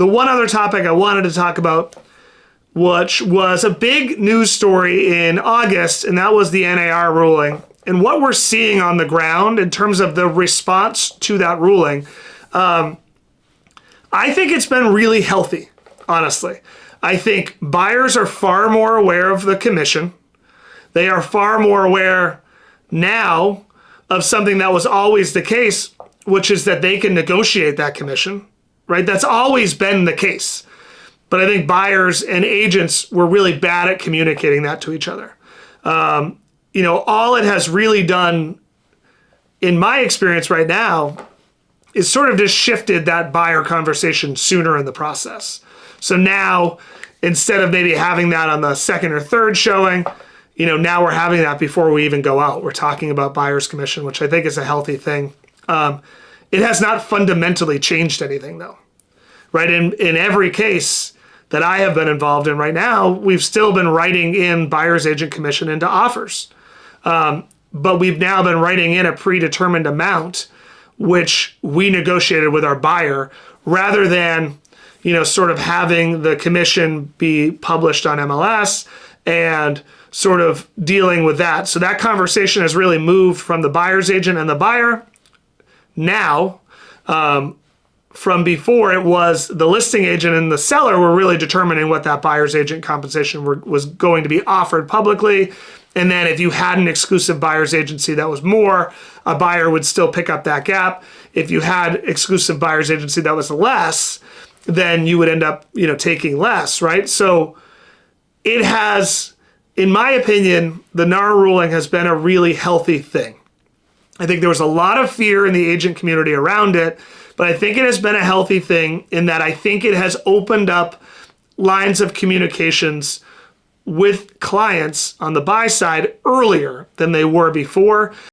the one other topic I wanted to talk about, which was a big news story in August, and that was the NAR ruling. And what we're seeing on the ground in terms of the response to that ruling, I think it's been really healthy, honestly. I think buyers are far more aware of the commission. They are far more aware now of something that was always the case, which is that they can negotiate that commission, right? That's always been the case. But I think buyers and agents were really bad at communicating that to each other. All it has really done, in my experience right now, is sort of just shifted that buyer conversation sooner in the process. So now, instead of maybe having that on the second or third showing, now we're having that before we even go out. We're talking about buyer's commission, which I think is a healthy thing. It has not fundamentally changed anything, though, right? In every case that I have been involved in right now, we've still been writing in buyer's agent commission into offers. But we've now been writing in a predetermined amount, which we negotiated with our buyer, rather than, sort of having the commission be published on MLS and sort of dealing with that. So that conversation has really moved from the buyer's agent and the buyer. Now, from before, it was the listing agent and the seller were really determining what that buyer's agent compensation was going to be offered publicly. And then if you had an exclusive buyer's agency that was more, a buyer would still pick up that gap. If you had exclusive buyer's agency that was less, then you would end up, taking less, right? So it has, in my opinion, the NAR ruling has been a really healthy thing. I think there was a lot of fear in the agent community around it, but I think it has been a healthy thing in that I think it has opened up lines of communications with clients on the buy side earlier than they were before.